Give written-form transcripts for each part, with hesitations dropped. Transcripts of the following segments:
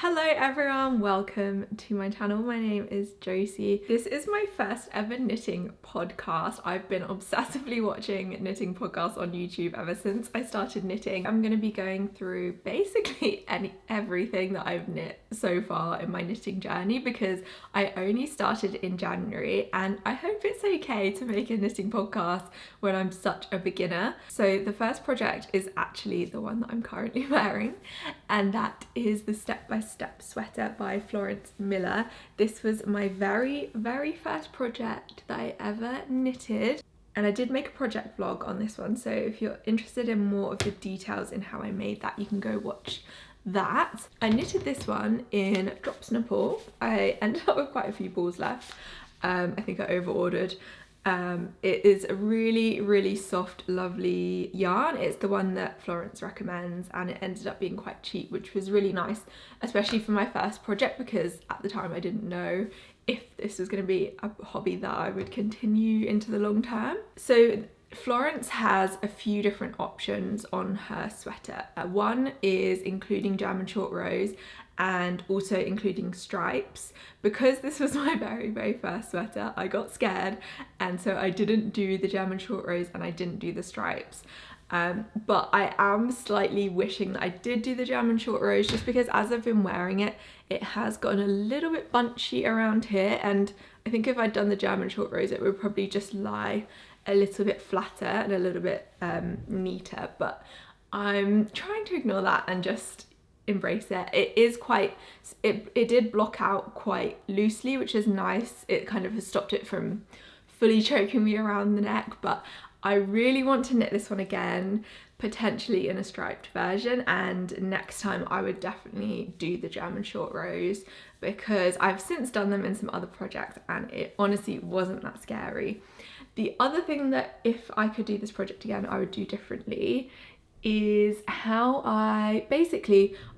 Hello everyone, welcome to my channel. My name is Josie. This is my first ever knitting podcast. I've been obsessively watching knitting podcasts on YouTube ever since I started knitting. I'm going to be going through basically everything that I've knit so far in my knitting journey because I only started in January and I hope it's okay to make a knitting podcast when I'm such a beginner. So the first project is actually the one that I'm currently wearing, and that is the step-by-step sweater by Florence Miller. This was my very first project that I ever knitted, and I did make a project vlog on this one, so if you're interested in more of the details in how I made that, you can go watch that. I knitted this one in drops in a pool. I ended up with quite a few balls left. I think I over ordered. It is a really soft, lovely yarn. It's the one that Florence recommends, and it ended up being quite cheap, which was really nice, especially for my first project, because at the time I didn't know if this was going to be a hobby that I would continue into the long term. So Florence has a few different options on her sweater. One is including German short rows and also including stripes. Because this was my very first sweater, I got scared, and so I didn't do the German short rows and I didn't do the stripes. But I am slightly wishing that I did do the German short rows, just because as I've been wearing it, it has gotten a little bit bunchy around here, and I think if I'd done the German short rows it would probably just lie a little bit flatter and a little bit neater, but I'm trying to ignore that and just embrace it. It is quite, it did block out quite loosely, which is nice. It kind of has stopped it from fully choking me around the neck, but I really want to knit this one again, potentially in a striped version, and next time I would definitely do the German short rows, because I've since done them in some other projects and it honestly wasn't that scary. The other thing that if I could do this project again I would do differently is how I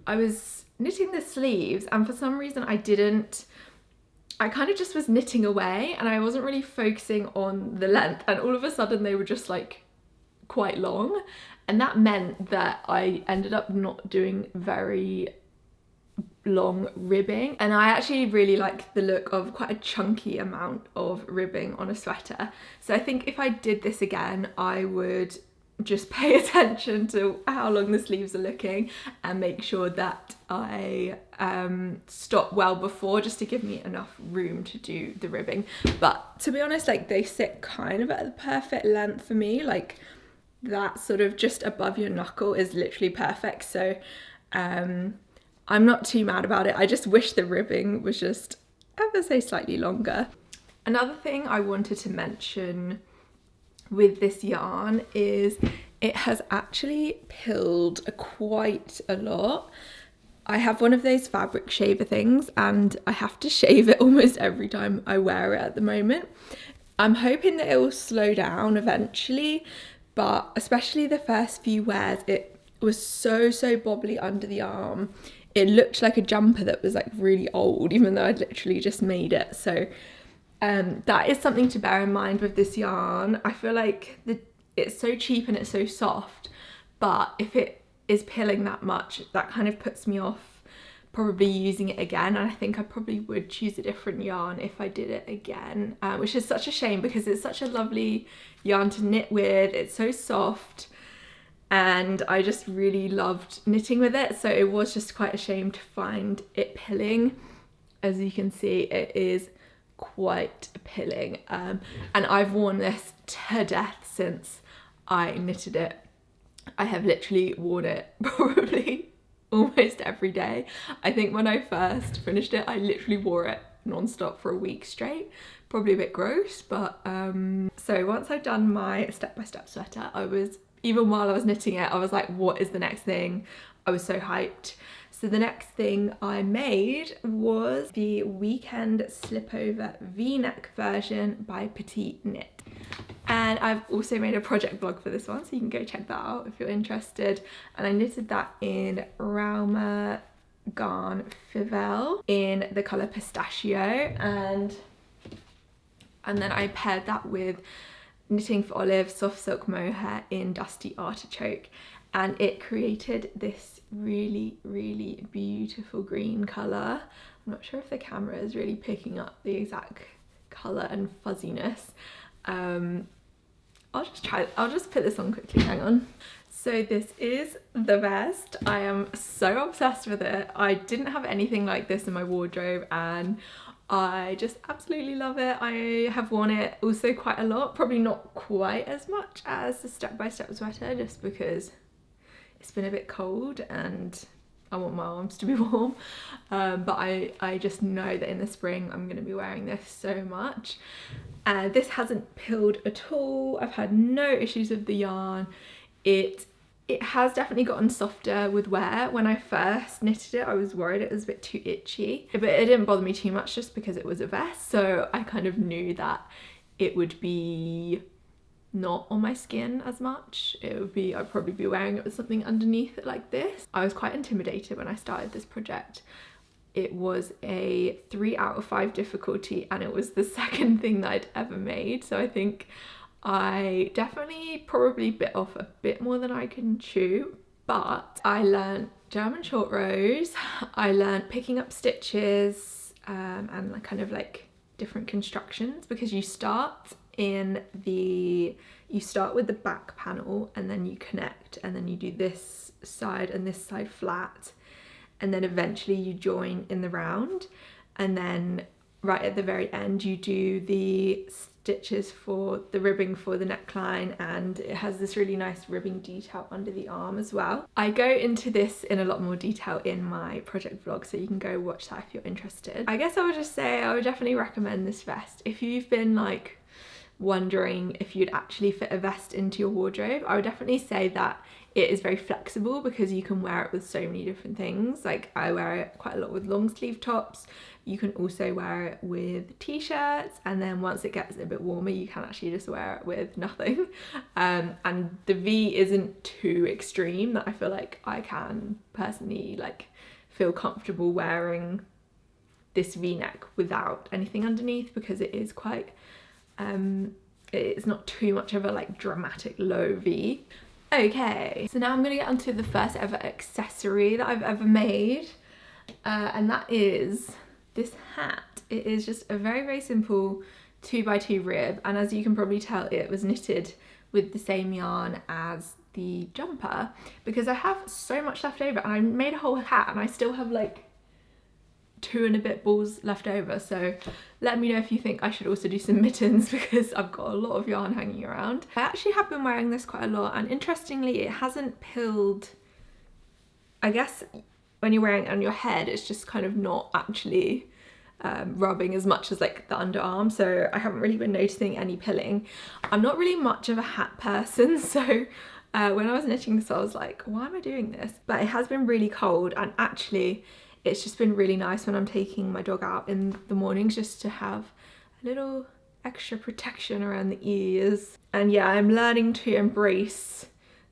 was knitting the sleeves, and for some reason I kind of just was knitting away and I wasn't really focusing on the length, and all of a sudden they were just like quite long, and that meant that I ended up not doing very long ribbing, and I actually really like the look of quite a chunky amount of ribbing on a sweater. So I think if I did this again I would just pay attention to how long the sleeves are looking and make sure that I stop well before, just to give me enough room to do the ribbing. But to be honest, like, they sit kind of at the perfect length for me, like that sort of just above your knuckle is literally perfect. So I'm not too mad about it. I just wish the ribbing was just ever so slightly longer. Another thing I wanted to mention with this yarn is it has actually pilled quite a lot. I have one of those fabric shaver things and I have to shave it almost every time I wear it at the moment. I'm hoping that it will slow down eventually, but especially the first few wears it was so bobbly under the arm. It looked like a jumper that was like really old, even though I'd literally just made it. So that is something to bear in mind with this yarn. I feel like it's so cheap and it's so soft, but if it is pilling that much, that kind of puts me off probably using it again, and I think I probably would choose a different yarn if I did it again, which is such a shame because it's such a lovely yarn to knit with. It's so soft and I just really loved knitting with it, so it was just quite a shame to find it pilling. As you can see, it is quite pilling, and I've worn this to death since I knitted it. I have literally worn it probably almost every day. I think when I first finished it I literally wore it non-stop for a week straight. Probably a bit gross, but so once I'd done my step-by-step sweater, even while I was knitting it I was like, what is the next thing? I was so hyped. So the next thing I made was the weekend slipover v-neck version by petiteknit. And I've also made a project blog for this one, so you can go check that out if you're interested. And I knitted that in Rauma Garn Fivelle in the colour pistachio, and then I paired that with Knitting for Olive Soft Silk Mohair in Dusty Artichoke. and it created this really, really beautiful green colour. I'm not sure if the camera is really picking up the exact colour and fuzziness. I'll just put this on quickly, hang on. So this is the vest. I am so obsessed with it. I didn't have anything like this in my wardrobe and I just absolutely love it. I have worn it also quite a lot, probably not quite as much as the Step by Step sweater, just because it's been a bit cold and I want my arms to be warm. But I just know that in the spring I'm going to be wearing this so much. And this hasn't pilled at all. I've had no issues with the yarn. It has definitely gotten softer with wear. When I first knitted it, I was worried it was a bit too itchy, but it didn't bother me too much just because it was a vest. So I kind of knew that it would be not on my skin as much. I'd probably be wearing it with something underneath it like this. I was quite intimidated when I started this project. It was a 3 out of 5 difficulty and it was the second thing that I'd ever made. So I think I definitely probably bit off a bit more than I can chew, but I learned German short rows, I learned picking up stitches and kind of like different constructions, because you start with the back panel and then you connect and then you do this side and this side flat, and then eventually you join in the round, and then right at the very end you do the stitches for the ribbing for the neckline, and it has this really nice ribbing detail under the arm as well. I go into this in a lot more detail in my project vlog, so you can go watch that if you're interested. I guess I would just say I would definitely recommend this vest. If you've been like wondering if you'd actually fit a vest into your wardrobe, I would definitely say that it is very flexible because you can wear it with so many different things. Like I wear it quite a lot with long sleeve tops. You can also wear it with t-shirts, and then once it gets a bit warmer you can actually just wear it with nothing. And the V isn't too extreme that I feel like I can personally like feel comfortable wearing this V-neck without anything underneath, because it is quite it's not too much of a like dramatic low V. Okay, so now I'm gonna get onto the first ever accessory that I've ever made, and that is this hat. It is just a very, very simple 2x2 rib, and as you can probably tell, it was knitted with the same yarn as the jumper, because I have so much left over and I made a whole hat and I still have like 2 and a bit balls left over. So let me know if you think I should also do some mittens, because I've got a lot of yarn hanging around. I actually have been wearing this quite a lot, and interestingly it hasn't pilled. I guess when you're wearing it on your head it's just kind of not actually rubbing as much as like the underarm, so I haven't really been noticing any pilling. I'm not really much of a hat person, so when I was knitting this I was like, why am I doing this? But it has been really cold, and actually it's just been really nice when I'm taking my dog out in the mornings just to have a little extra protection around the ears. And yeah, I'm learning to embrace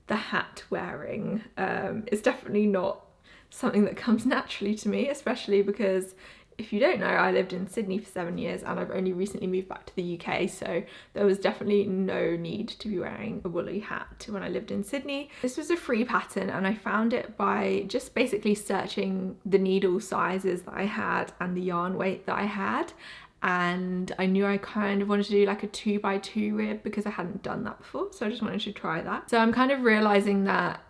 the hat wearing. It's definitely not something that comes naturally to me, especially because if you don't know, I lived in Sydney for 7 years and I've only recently moved back to the UK, so there was definitely no need to be wearing a woolly hat when I lived in Sydney. This was a free pattern and I found it by just basically searching the needle sizes that I had and the yarn weight that I had, and I knew I kind of wanted to do like a 2x2 rib because I hadn't done that before, so I just wanted to try that. So I'm kind of realising that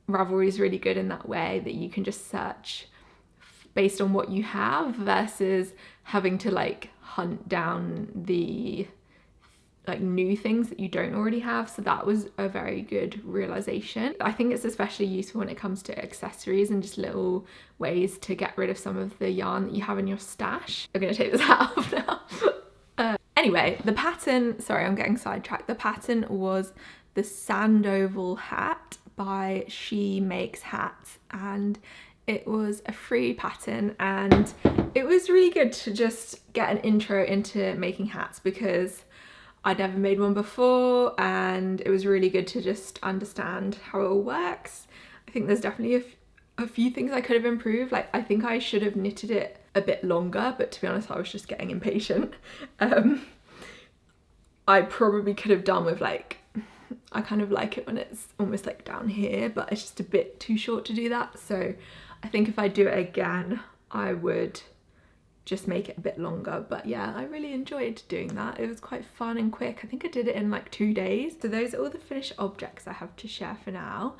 Ravelry is really good in that way, that you can just search based on what you have versus having to like hunt down the like new things that you don't already have. So that was a very good realization. I think it's especially useful when it comes to accessories and just little ways to get rid of some of the yarn that you have in your stash. I'm gonna take this hat off now. Anyway, the pattern, sorry, I'm getting sidetracked. The pattern was the Sandoval hat by She Makes Hats, and it was a free pattern, and it was really good to just get an intro into making hats because I'd never made one before, and it was really good to just understand how it all works. I think there's definitely a few things I could have improved. Like I think I should have knitted it a bit longer, but to be honest I was just getting impatient. I probably could have done with like I kind of like it when it's almost like down here, but it's just a bit too short to do that. So I think if I do it again, I would just make it a bit longer. But yeah, I really enjoyed doing that. It was quite fun and quick. I think I did it in like 2 days. So those are all the finished objects I have to share for now.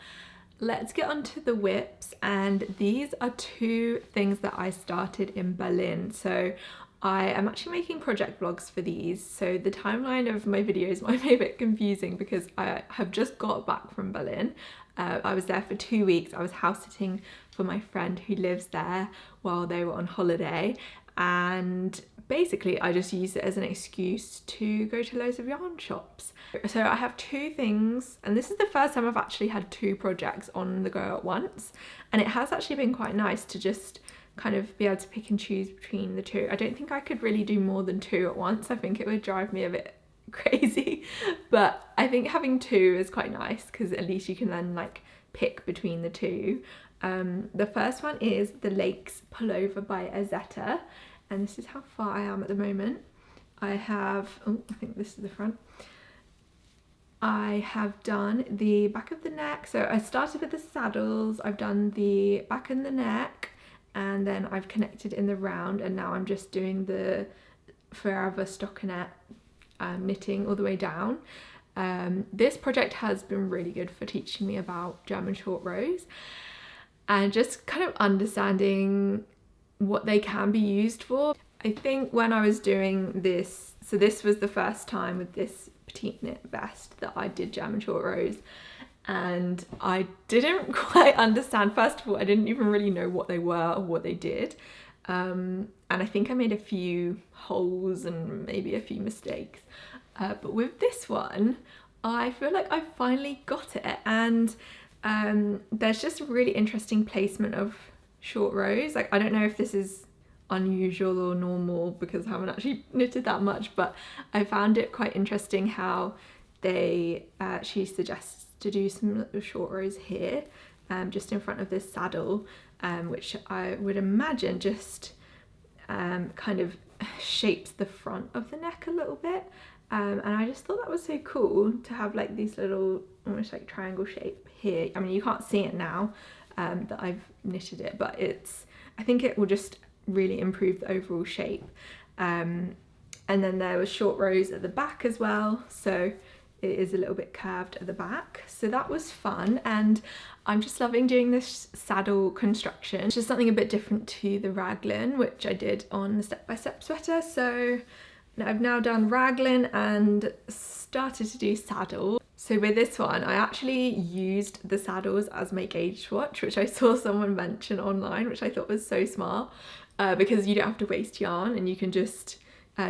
Let's get on to the whips, and these are 2 things that I started in Berlin. So I am actually making project vlogs for these, so the timeline of my videos might be a bit confusing because I have just got back from Berlin. I was there for 2 weeks. I was house sitting for my friend who lives there while they were on holiday, and basically I just used it as an excuse to go to loads of yarn shops. So I have 2 things, and this is the first time I've actually had 2 projects on the go at once, and it has actually been quite nice to just kind of be able to pick and choose between the 2. I don't think I could really do more than 2 at once. I think it would drive me a bit crazy, but I think having 2 is quite nice because at least you can then like pick between the 2. The first one is the Lakes Pullover by Ozetta, and this is how far I am at the moment. I have, oh, I think this is the front. I have done the back of the neck, so I started with the saddles, I've done the back and the neck, and then I've connected in the round, and now I'm just doing the forever stockinette knitting all the way down. This project has been really good for teaching me about German short rows and just kind of understanding what they can be used for. I think when I was doing this, so this was the first time with this petiteknit vest that I did German short rows, and I didn't quite understand. First of all, I didn't even really know what they were or what they did, and I think I made a few holes and maybe a few mistakes, but with this one I feel like I finally got it, and there's just a really interesting placement of short rows. Like, I don't know if this is unusual or normal because I haven't actually knitted that much, but I found it quite interesting how they she suggests to do some little short rows here, just in front of this saddle, which I would imagine just kind of shapes the front of the neck a little bit, and I just thought that was so cool to have like these little almost like triangle shape here. I mean, you can't see it now that I've knitted it, but I think it will just really improve the overall shape. And then there were short rows at the back as well, so it is a little bit curved at the back, so that was fun. And I'm just loving doing this saddle construction. It's just something a bit different to the raglan, which I did on the step-by-step sweater. So I've now done raglan and started to do saddle. So with this one, I actually used the saddles as my gauge swatch, which I saw someone mention online, which I thought was so smart, because you don't have to waste yarn, and you can just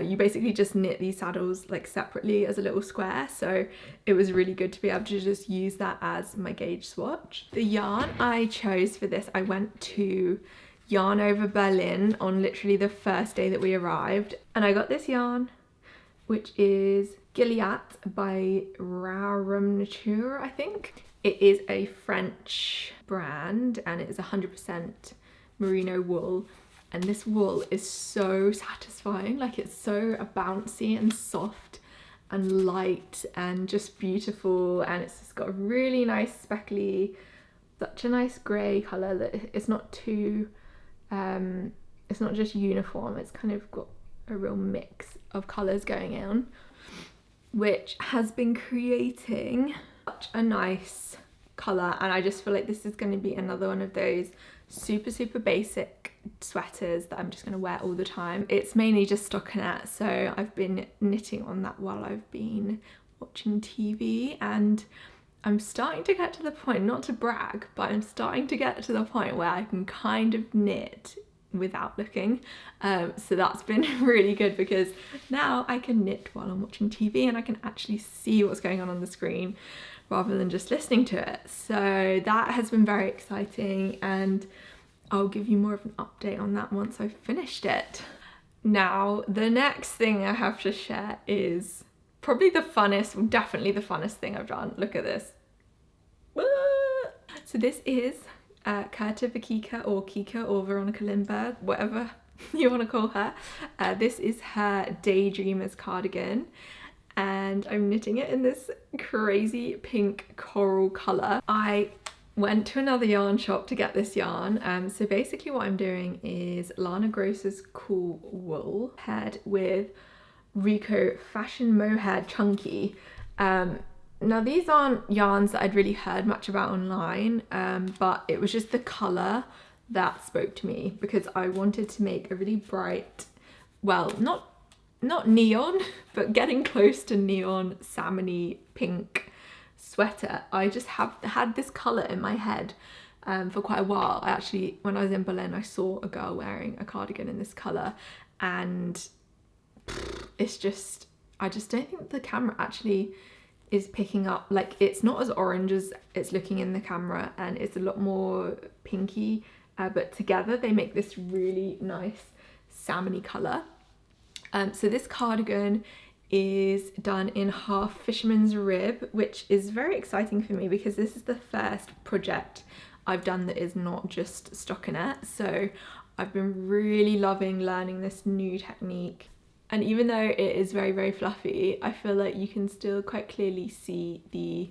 you basically just knit these saddles like separately as a little square. So it was really good to be able to just use that as my gauge swatch. The yarn I chose for this, I went to Yarn Over Berlin on literally the first day that we arrived, and I got this yarn, which is Gilead by Raurum Nature, I think. It is a French brand and it is 100% merino wool, and this wool is so satisfying. Like, it's so bouncy and soft and light and just beautiful, and it's just got a really nice speckly, such a nice grey colour that it's not too it's not just uniform, it's kind of got a real mix of colours going on, which has been creating such a nice colour. And I just feel like this is going to be another one of those super basic sweaters that I'm just going to wear all the time. It's mainly just stockinette, so I've been knitting on that while I've been watching TV, and I'm starting to get to the point, not to brag, but I'm starting to get to the point where I can kind of knit without looking. So that's been really good, because now I can knit while I'm watching TV and I can actually see what's going on the screen rather than just listening to it. So that has been very exciting, and I'll give you more of an update on that once I've finished it. Now, the next thing I have to share is probably the funnest, well, definitely the funnest thing I've done. Look at this. So this is Kika Vikika, or Kika, or Veronika Lindberg, whatever you want to call her. This is her Daydreamer's cardigan, and I'm knitting it in this crazy pink coral colour. I went to another yarn shop to get this yarn. So basically what I'm doing is Lana Gross's Cool Wool paired with Rico Fashion Mohair Chunky. Now these aren't yarns that I'd really heard much about online, but it was just the colour that spoke to me because I wanted to make a really bright, well, not neon, but getting close to neon salmony pink sweater. I just had this colour in my head for quite a while. I actually, when I was in Berlin, I saw a girl wearing a cardigan in this colour, and it's just, I just don't think the camera actually is picking up, like, it's not as orange as it's looking in the camera, and it's a lot more pinky, but together they make this really nice salmony colour. So this cardigan is done in half fisherman's rib, which is very exciting for me because this is the first project I've done that is not just stockinette. So I've been really loving learning this new technique. And even though it is very, very fluffy, I feel like you can still quite clearly see the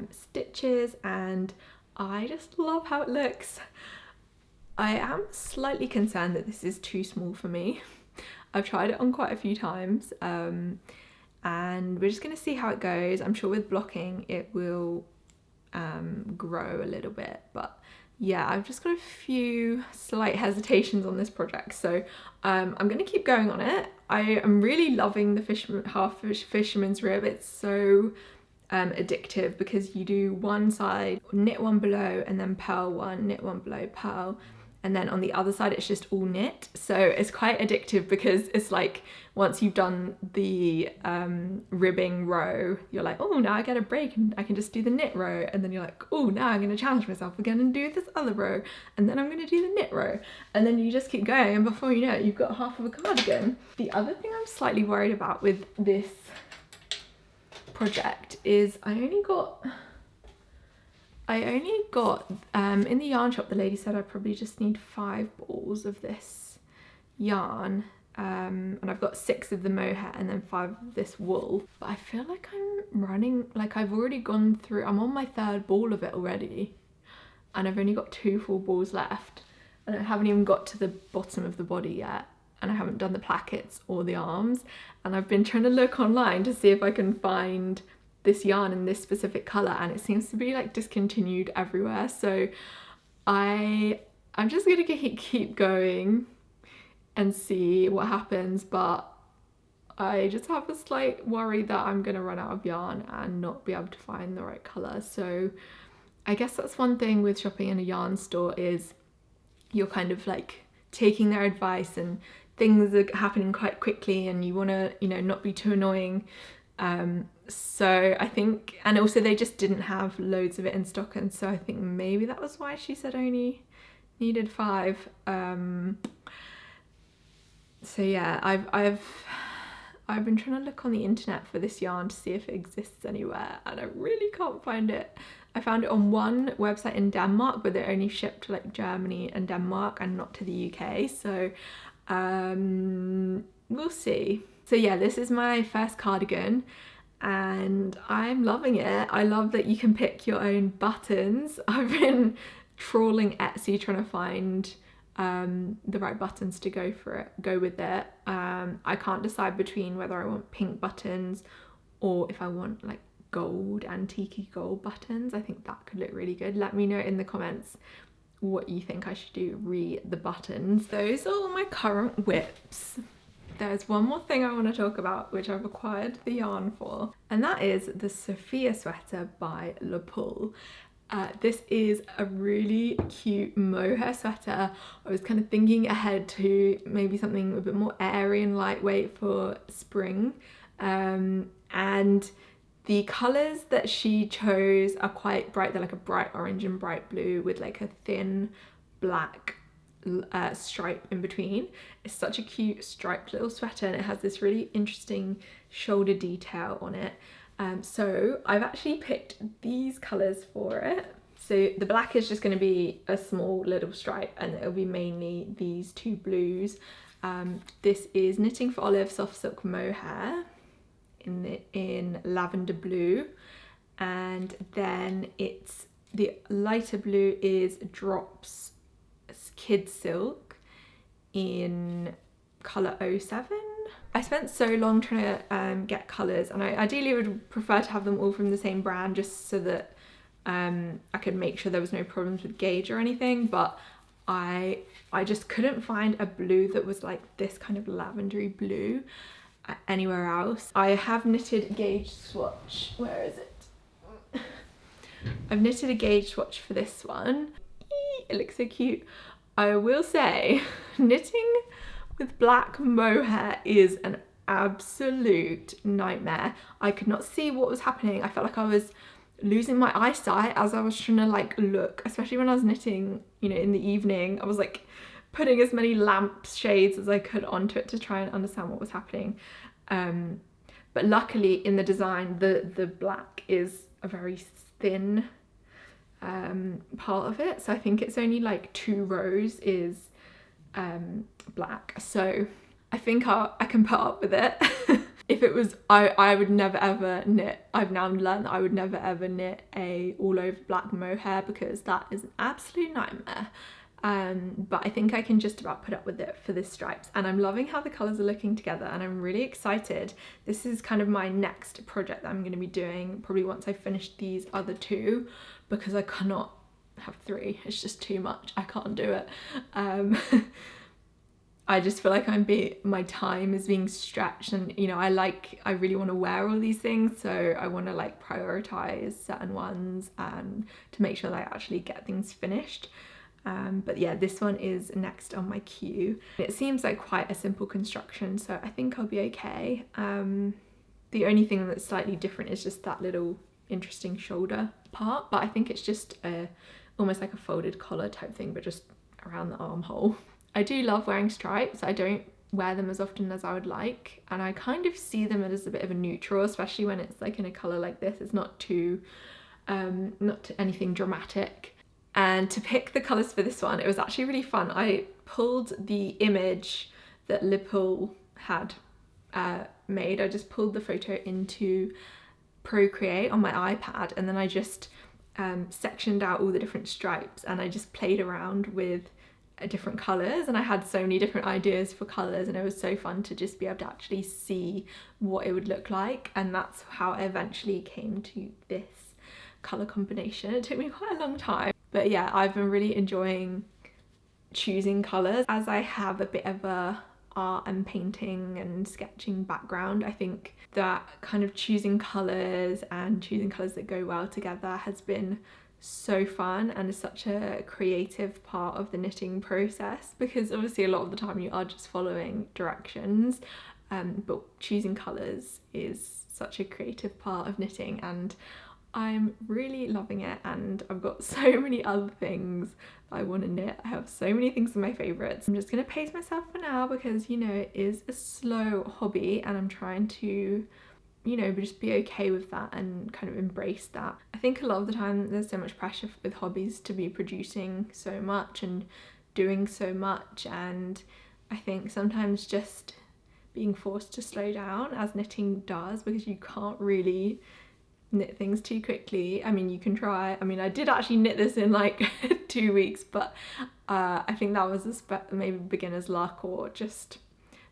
stitches, and I just love how it looks. I am slightly concerned that this is too small for me. I've tried it on quite a few times, and we're just going to see how it goes. I'm sure with blocking it will grow a little bit, but yeah, I've just got a few slight hesitations on this project, so I'm going to keep going on it. I am really loving the half fisherman's rib. It's so addictive because you do one side, knit one below, and then purl one, knit one below, purl, and then on the other side it's just all knit. So it's quite addictive because it's like once you've done the ribbing row, you're like, oh, now I get a break and I can just do the knit row, and then you're like, oh, now I'm going to challenge myself again and do this other row, and then I'm going to do the knit row, and then you just keep going, and before you know it, you've got half of a cardigan. The other thing I'm slightly worried about with this project is I only got in the yarn shop, the lady said I probably just need 5 balls of this yarn, and I've got 6 of the mohair and then 5 of this wool, but I feel like I'm running, like I've already gone through, I'm on my 3rd ball of it already, and I've only got 2 full balls left, and I haven't even got to the bottom of the body yet, and I haven't done the plackets or the arms, and I've been trying to look online to see if I can find this yarn in this specific colour, and it seems to be like discontinued everywhere, so I'm just gonna keep going and see what happens, but I just have a slight worry that I'm gonna run out of yarn and not be able to find the right colour. So I guess that's one thing with shopping in a yarn store, is you're kind of like taking their advice, and things are happening quite quickly and you want to, you know, not be too annoying. So I think, and also they just didn't have loads of it in stock, and so I think maybe that was why she said only needed 5. So yeah, I've been trying to look on the internet for this yarn to see if it exists anywhere, and I really can't find it. I found it on one website in Denmark, but they only ship to like Germany and Denmark and not to the UK, so we'll see. So yeah, this is my first cardigan and I'm loving it. I love that you can pick your own buttons. I've been trawling Etsy trying to find the right buttons to go with it. I can't decide between whether I want pink buttons or if I want like gold, antique gold buttons. I think that could look really good. Let me know in the comments what you think I should do re the buttons. Those are all my current whips. There's one more thing I want to talk about, which I've acquired the yarn for, and that is the Sofia sweater by Le Pull. This is a really cute mohair sweater. I was kind of thinking ahead to maybe something a bit more airy and lightweight for spring, and the colours that she chose are quite bright. They're like a bright orange and bright blue with like a thin black stripe in between. It's such a cute striped little sweater, and it has this really interesting shoulder detail on it. So I've actually picked these colours for it. So the black is just going to be a small little stripe, and it'll be mainly these 2 blues. This is Knitting for Olive soft silk mohair in lavender blue, and then it's the lighter blue is Drops Kid Silk in colour 07. I spent so long trying to get colours, and I ideally would prefer to have them all from the same brand just so that I could make sure there was no problems with gauge or anything, but I just couldn't find a blue that was like this kind of lavendery blue anywhere else. I have knitted a gauge swatch. Where is it? I've knitted a gauge swatch for this one. It looks so cute. I will say, knitting with black mohair is an absolute nightmare. I could not see what was happening. I felt like I was losing my eyesight as I was trying to like look, especially when I was knitting, you know, in the evening. I was like putting as many lamp shades as I could onto it to try and understand what was happening. But luckily in the design, the black is a very thin part of it, so I think it's only like 2 rows is black, so I think I can put up with it. If it was, I would never ever knit, I've now learned that I would never ever knit a all over black mohair because that is an absolute nightmare. But I think I can just about put up with it for this stripes, and I'm loving how the colours are looking together, and I'm really excited. This is kind of my next project that I'm going to be doing probably once I finish these other 2, because I cannot have 3, it's just too much, I can't do it. I just feel like my time is being stretched, and you know, I really want to wear all these things, so I want to like prioritize certain ones and to make sure that I actually get things finished. But yeah, this one is next on my queue. It seems like quite a simple construction, so I think I'll be okay. The only thing that's slightly different is just that little interesting shoulder part, but I think it's just almost like a folded collar type thing, but just around the armhole. I do love wearing stripes. I don't wear them as often as I would like, and I kind of see them as a bit of a neutral, especially when it's like in a colour like this. It's not too anything dramatic. And to pick the colours for this one, it was actually really fun. I pulled the image that Lipple had made. I just pulled the photo into Procreate on my iPad, and then I just sectioned out all the different stripes, and I just played around with different colours, and I had so many different ideas for colours, and it was so fun to just be able to actually see what it would look like, and that's how I eventually came to this colour combination. It took me quite a long time, but yeah, I've been really enjoying choosing colours. As I have a bit of a art and painting and sketching background, I think that kind of choosing colours and choosing colours that go well together has been so fun and is such a creative part of the knitting process, because obviously a lot of the time you are just following directions, but choosing colours is such a creative part of knitting, and I'm really loving it. And I've got so many other things that I want to knit. I have so many things in my favourites. I'm just going to pace myself for now because, you know, it is a slow hobby, and I'm trying to, you know, just be okay with that and kind of embrace that. I think a lot of the time there's so much pressure with hobbies to be producing so much and doing so much, and I think sometimes just being forced to slow down, as knitting does, because you can't really knit things too quickly. I mean, you can try. I mean, I did actually knit this in like 2 weeks, but I think that was maybe beginner's luck or just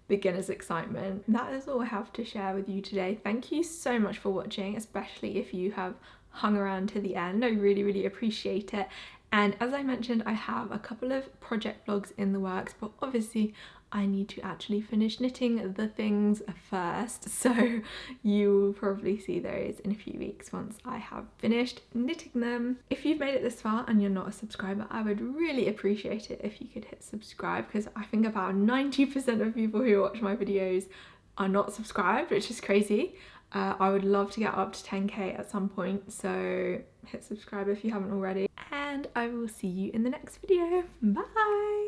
beginner's excitement. That is all I have to share with you today. Thank you so much for watching, especially if you have hung around to the end. I really appreciate it. And as I mentioned, I have a couple of project vlogs in the works, but obviously I need to actually finish knitting the things first, so you will probably see those in a few weeks once I have finished knitting them. If you've made it this far and you're not a subscriber, I would really appreciate it if you could hit subscribe, because I think about 90% of people who watch my videos are not subscribed, which is crazy. I would love to get up to 10k at some point, so hit subscribe if you haven't already, and I will see you in the next video. Bye!